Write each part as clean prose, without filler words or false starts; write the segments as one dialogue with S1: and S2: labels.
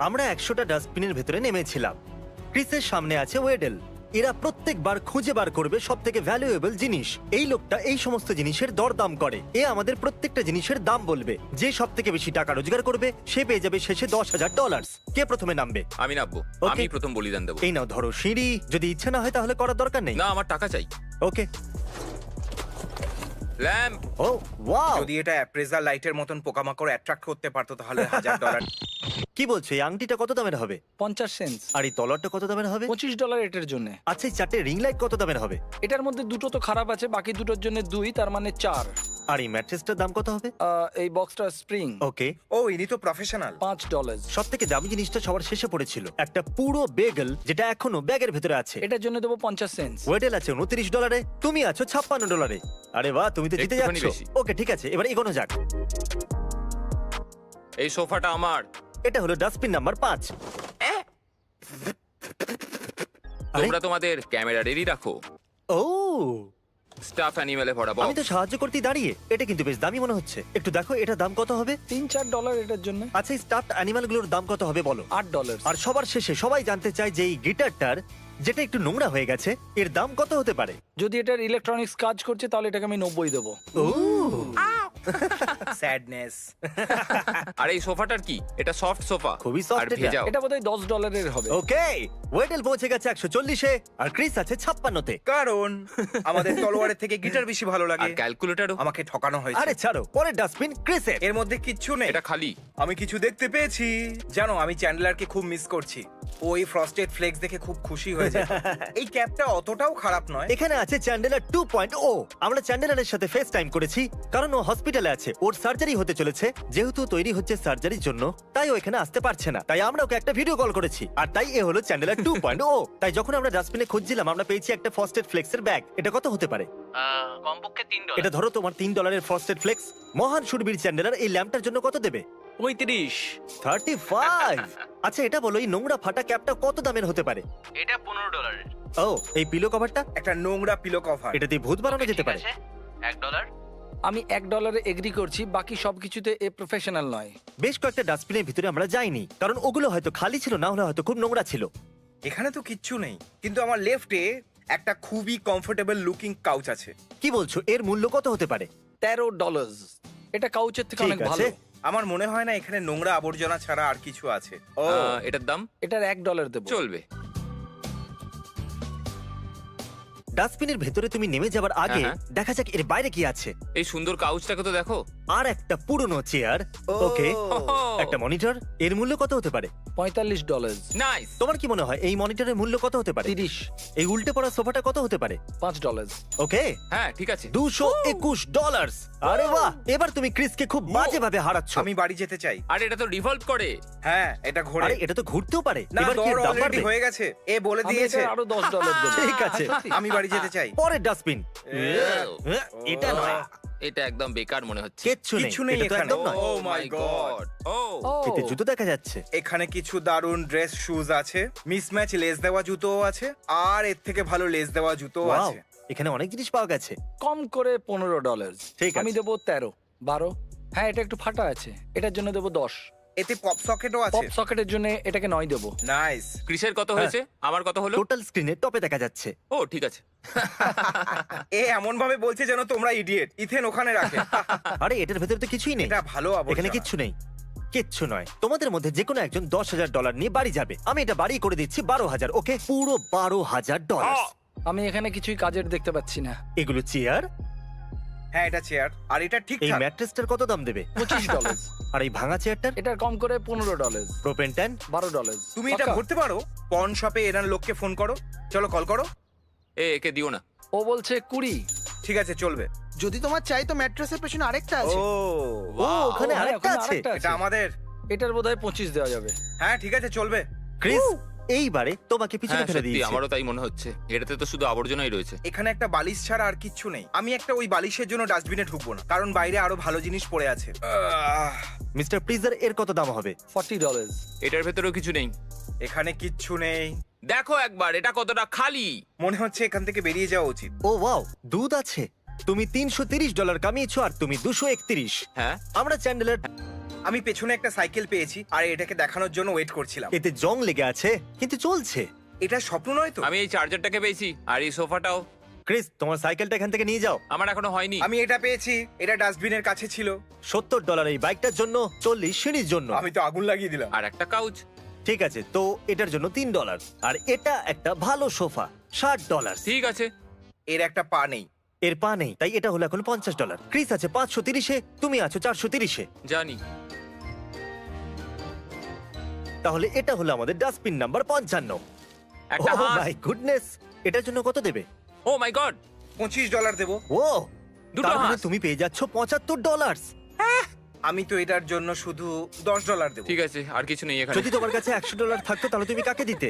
S1: আমরা 100টা ডাস্টবিনের ভেতরে নেমেছিলাম। ক্রিসের সামনে আছে ওয়েডেল। এরা প্রত্যেকবার খুঁজে বার করবে সব থেকে ভ্যালুয়েবল জিনিস। এই লোকটা এই সমস্ত জিনিসের দরদাম করে। এ আমাদের প্রত্যেকটা জিনিসের দাম বলবে। যে সব থেকে বেশি টাকা রোজগার করবে সে পেয়ে যাবে শেষে $10,000। কে প্রথমে নামবে?
S2: আমি নামবো।
S1: Okay.
S2: আমি প্রথম বলিদান দেবো।
S1: এই নাও ধরো সিঁড়ি। যদি ইচ্ছে না হয় তাহলে করার দরকার নেই।
S2: না, আমার টাকা চাই।
S1: ওকে।
S2: ল্যাম্প।
S1: ও ওয়াও,
S3: যদি এটা অ্যাপ্রেজার লাইটের মতন পোকামাকড় অ্যাট্রাক্ট করতে পারতো তাহলে $1,000।
S1: কি বলছো? এই আংটিটা কত দামের হবে?
S4: 50 সেন্টস।
S1: আর এই তলোয়ারটা কত দামের হবে?
S4: $25 এটার জন্য।
S1: আচ্ছা, এই চারটে রিং লাইট কত দামের হবে?
S4: এটার মধ্যে দুটো তো খারাপ আছে, বাকি দুটোর জন্য 2, তার মানে 4।
S1: আর এই ম্যাট্রেসটার দাম কত হবে?
S4: এই বক্সটা স্প্রিং
S1: ওকে।
S3: ও ইনি তো প্রফেশনাল।
S4: $5।
S1: সব থেকে দামি জিনিসটা সবার শেষে পড়েছিল, একটা পুরো বেগল যেটা এখনো ব্যাগের ভেতরে আছে।
S4: এটার জন্য দেবো 50 সেন্টস।
S1: ওয়েডেল আছে $29, তুমি আছো $56। আরে বাহ, তুমি তো জিতে
S2: একটুখানি
S1: যাচ্ছ।
S2: বেশি।
S1: ওকে ঠিক আছে, এবার এগোনো যাক।
S2: এই সোফাটা আমার।
S1: এটা হলো ডাস্টবিন নাম্বার 5।
S2: তোমরা তোমাদের ক্যামেরা রেডি রাখো।
S1: ও,
S2: স্টাফ অ্যানিমেলে ভরা
S1: আমি
S2: বক্স।
S1: তো সাহায্য করতেই দাঁড়িয়ে। এটা কিন্তু বেশ দামি মনে হচ্ছে। একটু দেখো এটার দাম কত হবে।
S4: $3-4 এটার জন্য।
S1: আচ্ছা, এই স্টাফড অ্যানিমালগুলোর দাম কত হবে বলো।
S4: $8।
S1: আর সবার শেষে সবাই জানতে চায় যে এই গিটারটার, যেটা একটু নোংরা হয়ে গেছে, এর দাম কত হতে পারে?
S4: যদি এটার ইলেকট্রনিক্স কাজ করছে তাহলে এটাকে আমি 90 দেবো।
S1: ও,
S3: স্যাডনেস।
S2: আর এই সোফাটার কি? এটা সফট সোফা।
S1: খুবই soft
S2: আর
S1: এটা।
S2: ভেজাও।
S4: এটা বোধহয় $10 হবে।
S1: ওকে। ওয়েডেল পৌঁছে গেছে 140-এ আর ক্রিস আছে 56-তে।
S3: কারণ আমাদের তলোয়ারের থেকে গিটার বেশি ভালো
S2: আর
S3: লাগে।
S2: ক্যালকুলেটরও।
S3: আমাকে ঠকানো হয়েছে।
S1: আরে ছাড়ো, পরের ডাস্টবিন ক্রিসের।
S3: এর মধ্যে কিচ্ছু নেই।
S2: এটা খালি।
S3: আমি কিছু দেখতে পেয়েছি। জানো, আমি চ্যান্ডলারকে খুব মিস করছি। ওই ফ্রস্টেড ফ্লেক্স দেখে খুব খুশি হয়ে যায়। এই ক্যাপটা অতটাও খারাপ নয়।
S1: এখানে আছে চ্যান্ডেলার 2.0। আমরা চ্যান্ডেলারের সাথে ফেস টাইম করেছি কারণ ও হসপিটালে আছে। ওর সার্জারি হতে চলেছে। যেহেতু তৈরি হচ্ছে সার্জারির জন্য, তাই ও এখানে আসতে পারছে না। তাই আমরা ওকে একটা ভিডিও কল করেছি। আর তাই এ হলো চ্যান্ডেলার 2.0। তাই যখন আমরা ডাস্টবিনে খুঁজছিলাম, আমরা পেয়েছি একটা ফ্রস্টেড ফ্লেক্সের ব্যাগ। এটা কত হতে পারে?
S5: কমপক্ষে $3।
S1: এটা ধরো তোমার $3 ফ্রস্টেড ফ্লেক্স। মহান শুরবীর চ্যান্ডেলার এই ল্যাম্পটার জন্য কত দেবে?
S5: 35।
S1: 35। আচ্ছা, এটা বলো এই নোংরা ফাটা ক্যাপটা কত দামের হতে পারে?
S5: এটা $15।
S1: ও, এই পিলো কভারটা?
S3: একটা নোংরা পিলো কভার।
S1: এটা দিয়ে ভূত বানানো যেতে পারে।
S5: $1।
S4: আমি $1 এগ্রি করছি, বাকি সবকিছুতে এ প্রফেশনাল নয়।
S1: বেশ কয়েকটা ডাস্টবিনের ভিতরে আমরা যাইনি কারণ ওগুলো হয়তো খালি ছিল, না হলে হয়তো খুব নোংরা ছিল।
S3: এখানে তো কিচ্ছু নেই, কিন্তু আমার লেফটে একটা খুবই কমফোর্টেবল লুকিং কাউচ আছে।
S1: কি বলছো? এর মূল্য কত হতে পারে?
S4: $13। এটা কাউচের থেকে
S1: ঠিক
S4: অনেক
S1: আছে।
S4: ভালো।
S3: আমার মনে হয় না এখানে নোংরা আবর্জনা ছাড়া আর কিছু আছে। ও,
S2: এটার দাম
S4: এটার $1 দেবো।
S2: চলবে।
S1: ডাস্টবিনের ভেতরে তুমি নেমে যাবার আগে
S2: হ্যাঁ।
S1: দেখা যাক এর বাইরে কি আছে।
S2: এই সুন্দর কাউচটাকে তো দেখো।
S1: আর একটা পুরনো চেয়ার।
S3: ও।
S1: ওকে, একটা মনিটর। এর মূল্য কত হতে পারে?
S4: $45।
S2: নাইস।
S1: তোমার কি মনে হয় এই মনিটরের মূল্য কত হতে পারে?
S4: 30।
S1: এই উল্টে পড়া সোফাটা কত হতে পারে?
S4: $5।
S1: ওকে,
S2: হ্যাঁ, ঠিক আছে।
S1: $221। আরে বাহ, এবার তুমি ক্রিসকে খুব বাজে ভাবে হারাচ্ছ।
S3: আমি বাড়ি যেতে চাই।
S2: আর এটা তো রিভলভ করে।
S3: হ্যাঁ, এটা ঘোরে।
S1: আরে এটা তো ঘুরতেও পারে।
S3: না,
S1: এবার কি এর
S3: দর
S1: দাম
S3: অলরেডি
S1: বাড়বে?
S3: হয়ে গেছে। এ বলে
S4: আমি
S3: দিয়েছে।
S4: এটার আরো $10 দেবো।
S1: ঠিক আছে।
S3: আমি বাড়ি যেতে চাই।
S1: পরের ডাস্টবিন। এটা নয়,
S2: এটা একদম বেকার মনে হচ্ছে।
S1: কিচ্ছু
S3: কিচ্ছু নেই
S1: এটা তো
S3: এখানে।
S1: একদম নয়।
S3: Oh my God!
S2: O
S4: Oh,
S1: এতে জুতো দেখা যাচ্ছে।
S3: এখানে কিছু দারুন ড্রেস শুজ আছে, মিসম্যাচ লেস দেওয়া জুতোও আছে, আর এর থেকে ভালো লেস দেওয়া জুতোও
S1: Wow,
S3: আছে।
S1: এখানে অনেক জিনিস পাওয়া গেছে।
S4: কম করে $15।
S1: ঠিক আছে।
S4: আমি দেবো 13, 12। হ্যাঁ, এটা একটু ফাটা আছে, এটার জন্য দেবো 10।
S3: এতে পপ সকেটও
S4: পপ
S3: আছে।
S4: সকেটের জন্য এটাকে 9 দেবো।
S3: নাইস।
S2: ক্রিসের কত হয়েছে? আমার কত হলো?
S1: টোটাল স্ক্রিনে টপে দেখা যাচ্ছে।
S2: ও ঠিক আছে।
S3: এ এমন ভাবে বলছে যেন তোমরা ইডিয়েট। ইথেন ওখানে রাখে।
S1: আরে এটার ভেতরে তো কিছুই নেই।
S3: এটা ভালো
S1: এখানে
S3: আবর্জনা।
S1: কিচ্ছু নেই, কিচ্ছু নয়। তোমাদের মধ্যে যে কোনো একজন $10,000 নিয়ে বাড়ি যাবে। আমি এটা বাড়ি করে দিচ্ছি 12,000। ওকে, পুরো $12,000।
S4: আমি এখানে কিছুই কাজের দেখতে পাচ্ছি না।
S1: এগুলো চেয়ার।
S3: হ্যাঁ, এটা চেয়ার, আর এটা
S1: এই
S3: ঠিকঠাক।
S1: ম্যাট্রেসটার কত দাম দেবে?
S4: $25।
S1: আর এই ভাঙা চেয়ারটার?
S4: এটার কম করে $15।
S1: প্রোপেনট্যান?
S4: $12।
S3: তুমি এটা করতে পারো। পর্ন শপে এনার লোককে ফোন করো। চলো, কল করো।
S2: একে দিও না।
S4: ও বলছে 20।
S3: ঠিক আছে, চলবে।
S6: যদি তোমার চাই তো ম্যাট্রেসের পেছনে আরেকটা আছে।
S3: ও,
S1: ও, ওখানে
S4: হ্যাঁ,
S1: আরেকটা
S4: ওখানে
S1: আছে।
S4: আরেকটা
S3: এটা আমাদের।
S4: এটার বোধহয় 25 দেওয়া যাবে।
S3: হ্যাঁ, ঠিক আছে, চলবে।
S1: ক্রিস এইবারে তোমাকে পিছনে
S2: হ্যাঁ
S1: ফেলে
S2: সত্যি,
S1: দিয়েছে।
S2: আমারও তাই মনে হচ্ছে। এটাতে তো শুধু আবর্জনাই রয়েছে।
S3: এখানে একটা বালিশ ছাড়া আর কিচ্ছু নেই। আমি একটা ওই বালিশের জন্য ডাস্টবিনে ঢুকবো না, কারণ বাইরে আরো ভালো জিনিস পড়ে আছে।
S1: মিস্টার প্রিজার, এর কত দাম হবে?
S4: $40।
S2: এটার ভেতরেও কিছু নেই।
S3: এখানে কিচ্ছু নেই।
S2: দেখো একবার এটা কতটা খালি।
S3: মনে হচ্ছে এখান থেকে বেরিয়ে যাওয়া উচিত।
S1: ও ওয়াও, দুধ আছে। তুমি $330 কামিয়েছো আর তুমি 231।
S2: হ্যাঁ,
S1: আমরা চ্যান্ডেলার
S3: আমি পেছনে একটা সাইকেল পেয়েছি আর এটাকে দেখানোর জন্য ওয়েট করছিলাম।
S1: এতে জং লেগে আছে কিন্তু চলছে।
S3: এটা স্বপ্ন নয় তো?
S2: আমি এই চার্জারটাকে পেয়েছি আর এই সোফাটাও।
S1: ক্রিস, তোমার সাইকেলটা এখান থেকে নিয়ে যাও।
S2: আমার এখনো হয়নি।
S3: আমি এটা পেয়েছি, এটা ডাস্টবিনের কাছে ছিল।
S1: $70 এই বাইকটার জন্য, 40 সিঁড়ির জন্য।
S3: আমি তো আগুন লাগিয়ে দিলাম।
S2: আর একটা কাউচ।
S1: ঠিক আছে, তো এটার জন্য $3 আর এটা একটা ভালো সোফা $60।
S2: ঠিক আছে।
S3: এর একটা পা নেই।
S1: এর পা নেই, তাই এটা হলো এখন $50। ক্রিস আছে 530-এ, তুমি আছো 430-এ।
S2: জানি।
S1: তাহলে এটা হলো আমাদের ডাস্টবিন নাম্বার 55।
S2: একটা
S1: Oh
S2: হাঁস।
S1: my goodness! এটার জন্য কত দেবে?
S2: ও মাই গড।
S3: $25 দেবো।
S1: ও,
S2: দুটো
S1: তার মানে
S2: হাঁস।
S1: তুমি পেয়ে যাচ্ছ $75।
S3: আমি তো এটার জন্য শুধু $10 দেবো।
S2: ঠিক আছে, আর কিছু নেই এখানে।
S1: যদি তোমার কাছে $100 থাকতো তাহলে তুমি কাকে দিতে?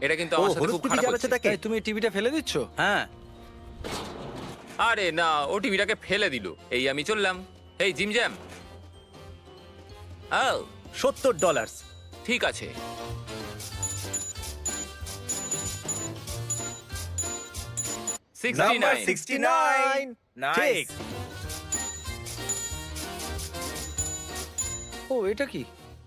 S2: এটা কিন্তু
S1: ও,
S2: আমার সাথে
S1: হলুদ
S2: খুব
S1: কুচি
S2: খারাপ
S1: জ্বালাচ্ছে
S2: হচ্ছে।
S1: তাকে।
S4: তাই তুমি টিভিটা ফেলে দিচ্ছ? হ্যাঁ।
S2: আরে না, ও টিভিটাকে ফেলে দিল। এই আমি চললাম। এই জিম জ্যাম। ও,
S1: $70।
S2: ঠিক আছে।
S3: নাম্বার
S2: 69।
S3: 69।
S1: ঠিক।
S3: নাইস।
S4: ও, এটা কি?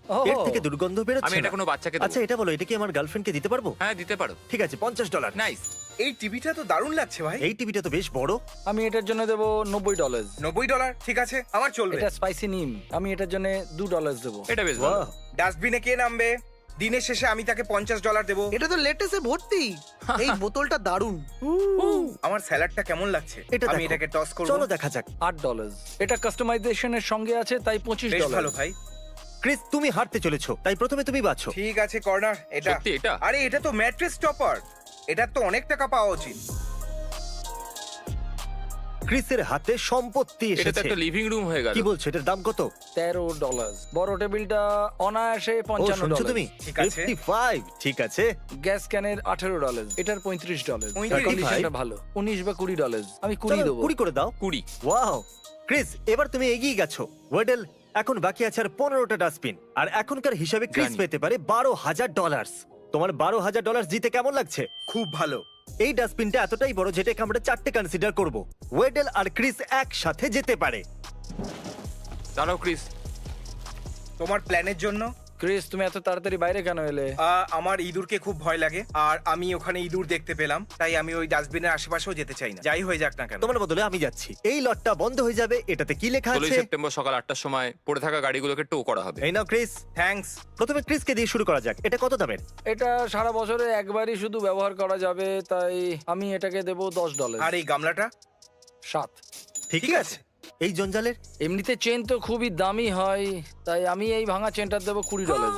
S4: ও,
S1: এর থেকে দুর্গন্ধ
S2: আমি
S1: বেরোচ্ছে
S2: এটা
S1: না।
S2: কোনো বাচ্চাকে দেবো।
S1: আচ্ছা, এটা বলো, এটা কি আমার গার্লফ্রেন্ডকে দিতে পারবো?
S2: হ্যাঁ, দিতে পারো।
S1: ঠিক আছে, $50।
S2: নাইস।
S3: এই টিভিটা তো দারুণ লাগছে ভাই।
S1: এই টিভিটা তো বেশ বড়।
S4: আমি এটার জন্য দেবো $90।
S3: $90 ঠিক আছে, আমার চলবে।
S4: এটা স্পাইসি নিম, আমি এটার জন্য $2 দেবো।
S2: এটা বেশ ভালো।
S1: বাহ,
S3: ডাস্টবিনে কে নামবে? দিনের শেষে আমি তাকে $50 দেবো।
S6: এটা তো লেটেসে ভর্তি। এই বোতলটা দারুণ।
S3: আমার স্যালাডটা কেমন লাগছে?
S1: এটা
S3: আমি
S1: দেখো।
S3: এটাকে টস করব।
S1: চলো দেখা যাক।
S4: $8। এটা কাস্টমাইজেশনের সঙ্গে আছে, তাই
S3: বেশ
S4: $25।
S3: ভালো ভাই।
S1: ক্রিস, তুমি হারতে চলেছো, তাই প্রথমে তুমি বাছো।
S3: ঠিক আছে, কর্নার এটা।
S2: সত্যি এটা?
S3: আরে এটা তো ম্যাট্রেস টপার। এটার তো অনেক টাকা পাওয়া উচিত।
S1: ক্রিসের হাতে সম্পত্তি
S2: এটা তো
S1: এসেছে।
S2: একটা লিভিং রুম হয়ে গেল।
S1: কি বলছো, এটার দাম কত?
S4: $13। বড় টেবিলটা অনায়াসে
S1: ও, শুনছো তুমি?
S4: $55।
S3: ঠিক আছে।
S1: 55, ঠিক আছে।
S4: গ্যাস ক্যানের $18, এটার $35।
S3: 35?
S4: কন্ডিশনটা ভালো। 19 বা $20, আমি 20
S1: চলো,
S4: দেবো।
S1: 20 করে দাও।
S2: 20।
S1: ওয়াও, ক্রিস, এবার তুমি এগিয়ে গেছো। ওয়েডেল, এখন বাকি আছে আর 15টা ডাস্টবিন, আর এখনকার হিসাবে ক্রিস
S2: জানি।
S1: পেতে পারে $12,000। তোমার $12,000 জিতে কেমন লাগছে?
S3: খুব ভালো।
S1: এই ডাস্টবিনটা এতটাই বড় যেটাকে আমরা 4টে কনসিডার করব। ওয়েডেল আর ক্রিস একসাথে যেতে পারে।
S2: দাঁড়াও ক্রিস।
S3: তোমার প্ল্যানের জন্য
S4: ক্রিস, তুমি এত তাড়াতাড়ি বাইরে কেন এলে?
S3: আমার ইঁদুরকে খুব ভয় লাগে, আর আমি ওখানে ইঁদুর দেখতে পেলাম, তাই আমি ওই ডাস্টবিনের আশেপাশেও যেতে চাই না, যাই হয়ে যাক না কেন।
S1: তোমার বদলে আমি যাচ্ছি। এই লটটা বন্ধ হয়ে যাবে। এটাতে কি লেখা
S2: 16
S1: আছে?
S2: সেপ্টেম্বর সকাল 8টার সময় পড়ে থাকা গাড়িগুলোকে টো করা হবে।
S1: এই নাও ক্রিস।
S3: থ্যাঙ্কস।
S1: প্রথমে ক্রিসকে দিয়ে শুরু করা যাক। এটা কত দামের?
S4: এটা সারা বছরে একবারই শুধু ব্যবহার করা যাবে, তাই আমি এটাকে দেবো $10।
S3: আর এই গামলাটা
S4: 7।
S1: ঠিকই আছে। এই জঞ্জালের
S4: এমনিতে চেন তো খুবই দামি হয়, তাই আমি এই ভাঙা চেনটার দেবো $20।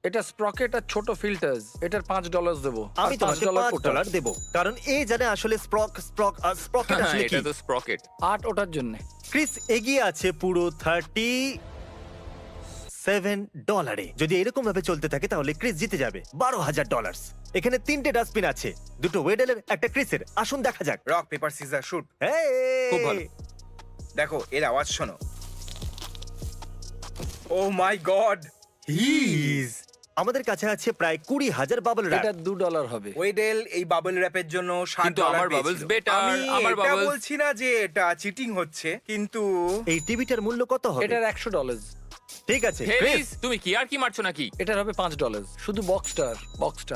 S4: এটা স্প্রকেট আর ছোট ফিল্টার্স, এটার $5 দেবো।
S1: আমি
S4: আর
S1: তোমাকে
S4: $5
S1: $5 দেবো, কারণ এ জানে আসলে স্প্রকেট আসলে কি।
S2: এটা তো স্প্রকেট।
S4: 8 ওটার জন্য।
S1: ক্রিস এগিয়ে আছে পুরো $37। যদি এরকম ভাবে চলতে থাকে তাহলে ক্রিস জিতে যাবে $12,000। এখানে 3টে ডাস্টবিন আছে, দুটো ওয়েডেলের, একটা ক্রিসের। আসুন দেখা যাক।
S3: Rock paper scissor shoot.
S1: Hey!
S2: খুব ভালো।
S3: দেখো এর আওয়াজ শোনো। ও মাই গড।
S1: Jeez! আমাদের কাছে আছে প্রায় 20,000 বাবল
S4: এটা
S1: র্যাপ।
S4: $2 হবে।
S3: ওয়েডেল এই বাবল র্যাপের জন্য
S2: কিন্তু
S3: $60
S2: আমার
S3: পেয়েছিল।
S2: bubbles better,
S3: আমি
S2: আমার
S3: এটা
S2: bubbles-
S3: বলছি না যে এটা চিটিং হচ্ছে, কিন্তু
S1: এই টিভিটার মূল্য কত হবে?
S4: এটার $100।
S1: ঠিক আছে
S2: হে
S1: ক্রিস,
S2: ক্রিস, তুমি কি আর কি মারছো নাকি?
S4: এটার হবে $5। শুধু বক্সটা।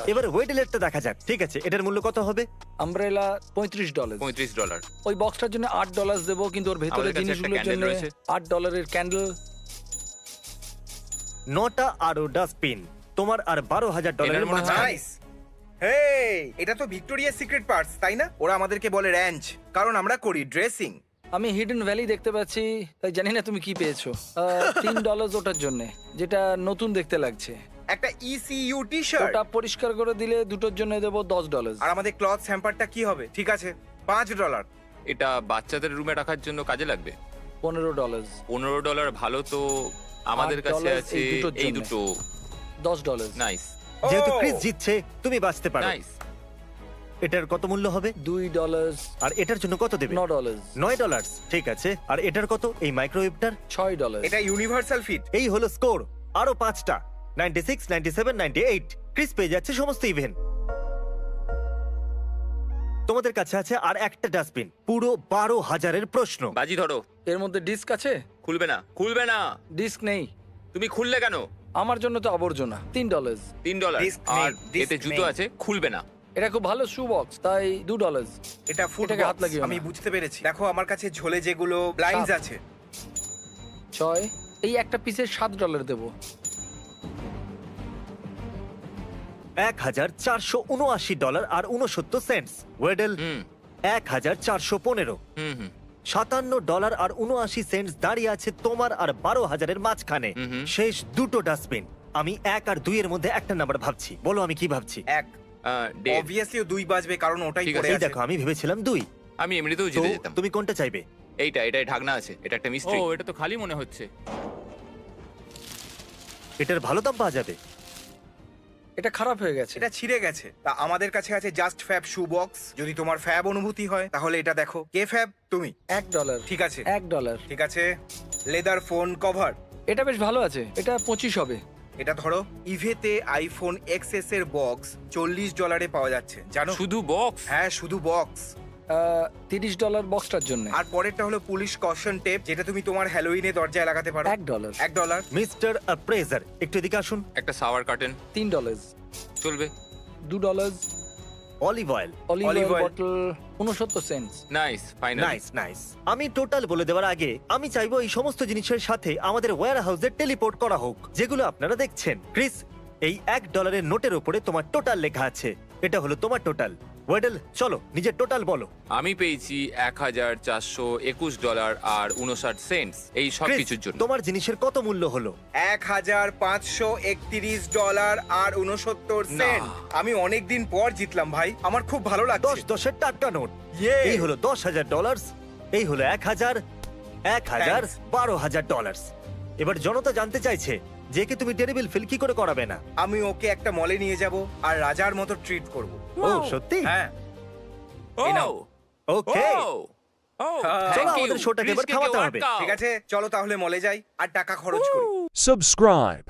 S1: এবার ওয়েডেলেরটা দেখা যাক। ঠিক আছে, এটার মূল্য কত হবে?
S4: আমব্রেলা $35।
S2: $35।
S4: ওই বক্সটার জন্য $8 দেবো, কিন্তু ওর ভেতরে
S2: আমাদের কাছে একটা
S4: জিনিসগুলোর
S2: candle
S4: জন্য
S2: রয়েছে।
S4: $8 এর ক্যান্ডেল।
S1: 9টা আরো ডাস্টবিন, তোমার আর $12,000
S2: এটার মনে হয়-
S3: নাইস। হেই, এটা তো ভিক্টোরিয়াস সিক্রেট পার্টস, তাই না? ওরা আমাদেরকে বলে র্যাঞ্চ, কারণ আমরা করি ড্রেসিং।
S4: আমি হিডেন ভ্যালি দেখতে পাচ্ছি, তাই জানি না তুমি কি পেয়েছো। $3 ওটার জন্য, যেটা নতুন দেখতে লাগছে।
S3: একটা ইসিইউ টি-শার্ট।
S4: ওটা পরিষ্কার করে দিলে দুটোর জন্য দেবো $10।
S3: আর আমাদের ক্লথ হ্যাম্পারটা কি হবে? ঠিক আছে, $5।
S2: এটা বাচ্চাদের রুমে রাখার জন্য কাজে লাগবে।
S4: $15।
S2: $15 ভালো তো। আমাদের কাছে
S4: $8
S2: আছে
S4: এই দুটোর
S2: এই
S4: জন্য।
S2: দুটো।
S4: $10।
S2: নাইস
S1: যেহেতু
S3: ও!
S1: ক্রিস জিতছে, তুমি বাঁচতে পারো।
S2: নাইস।
S1: এটার কত মূল্য হবে?
S4: $2।
S1: আর এটার জন্য কত দেবে?
S4: $9।
S1: $9। ঠিক আছে, আর এটার কত? এই মাইক্রোওয়েভটার?
S4: $6।
S3: এটা ইউনিভার্সাল ফিট।
S1: এই হলো স্কোর। আরো 5টা, 96, 97, 98। ক্রিস পেয়ে যাচ্ছে সমস্ত ইভেন্ট। তোমাদের কাছে আছে আর একটা ডাস্টবিন, পুরো 12,000-এর প্রশ্ন।
S2: বাজি ধরো।
S4: এর মধ্যে ডিস্ক আছে?
S2: খুলবে না, খুলবে না।
S4: ডিস্ক নেই।
S2: তুমি খুললে কেন?
S4: আমার জন্য তো আবর্জনা। $3।
S2: $3।
S3: Disc নেই,
S2: আর
S3: disc
S2: এতে জুতো
S3: নেই।
S2: আছে, খুলবে না।
S4: এটা খুব ভালো শু বক্স, তাই $2।
S3: এটা ফুড
S4: এটাকে হাত লাগিও না।
S3: আমি বুঝতে পেরেছি। দেখো আমার কাছে ঝোলে যেগুলো ব্লাইন্ডস
S4: সাত।
S3: আছে।
S4: 6। এই একটা পিসের $7 দেবো।
S1: $1,479 আর 69 সেন্টস। ওয়েডেল
S2: হুম
S1: 1,415।
S2: হুম হুম।
S1: $57 আর 79 সেন্টস দাঁড়িয়ে আছে তোমার আর 12,000-এর মাঝখানে।
S2: হুম।
S1: শেষ দুটো ডাস্টবিন। আমি 1 আর 2 এর মধ্যে একটা নাম্বার ভাবছি, বলো আমি কি ভাবছি।
S3: এক
S2: দেড়।
S3: অবভিয়াসলি 2 বাজবে কারণ ওটাই
S2: ঠিক
S3: পড়ে
S1: এই
S3: আছে।
S1: দেখো, আমি ভেবেছিলাম 2।
S2: আমি এমনিতেও
S1: তো
S2: জিতে যেতাম।
S1: তুমি কোনটা চাইবে?
S2: এটাই ঢাকনা আছে, এটা একটা মিস্ট্রি।
S7: ও এটা তো খালি মনে হচ্ছে।
S1: এটার ভালো দাম পাওয়া যাবে।
S4: এটা খারাপ হয়ে গেছে।
S3: এটা ছিঁড়ে গেছে। তা আমাদের কাছে আছে জাস্ট ফ্যাব শু বক্স। যদি তোমার ফ্যাব অনুভূতি হয় তাহলে এটা দেখো। কে ফ্যাব? তুমি।
S4: $1।
S3: ঠিক আছে
S4: $1।
S3: ঠিক আছে। Leather phone cover.
S4: এটা বেশ ভালো আছে। এটা 25 হবে।
S3: এটা ধরো। ইভেতে আইফোন এক্সএস এর বক্স $40 পাওয়া যাচ্ছে, জানো?
S2: শুধু বক্স?
S3: হ্যাঁ, শুধু বক্স।
S4: $30 বক্সটার জন্য।
S3: আর পরেরটা হলো পুলিশ কশন টেপ, যেটা তুমি তোমার হ্যালোইনে দরজায় লাগাতে পারো।
S4: $1।
S3: $1।
S1: মিস্টার অ্যাপ্রেজার, একটু এদিকে আসুন।
S2: একটা সাওয়ার কার্টেন
S4: $3।
S2: চলবে?
S4: $2।
S1: Olive oil.
S4: Olive
S3: Olive
S4: oil
S3: oil।
S4: Bottle 69 cents.
S2: Nice, final.
S1: Nice nice. আমি টোটাল বলে দেওয়ার আগে আমি চাইবো এই সমস্ত জিনিসের সাথে আমাদের ওয়্যার হাউসে টেলিপোর্ট করা হোক, যেগুলো আপনারা দেখছেন। ক্রিস, এই $1 নোটের উপরে তোমার টোটাল লেখা আছে। এটা হলো তোমার টোটাল। ওয়েডেল, চলো নিজের টোটাল বলো।
S2: আমি পেয়েছি $1,421 আর 59 সেন্টস এই সব
S1: ক্রিস,
S2: কিছুর জন্য।
S1: তোমার জিনিসের কত মূল্য হলো?
S3: $1,531 আর 69 সেন্ট। আমি অনেকদিন পর জিতলাম ভাই, আমার খুব ভালো লাগছে।
S1: 10-10-এর টাটকা নোট।
S3: Yay!
S1: এই হলো $10,000, এই হলো 1,000, 1,000,
S3: Thanks.
S1: $12,000। এবার জনতা জানতে চাইছে যে কি তুমি টেরিবল ফিল কি করে করাবে না।
S3: আমি ওকে একটা মলে নিয়ে যাব আর রাজার মতো ট্রিট করব।
S1: ও সত্যি?
S3: হ্যাঁ।
S2: ও
S3: এই নাও।
S1: ওকে,
S2: ও
S1: চলো আমাদের শোটাকে এবার থামাতে হবে।
S3: ঠিক আছে, চলো তাহলে মলে যাই আর টাকা খরচ করি।
S8: Subscribe.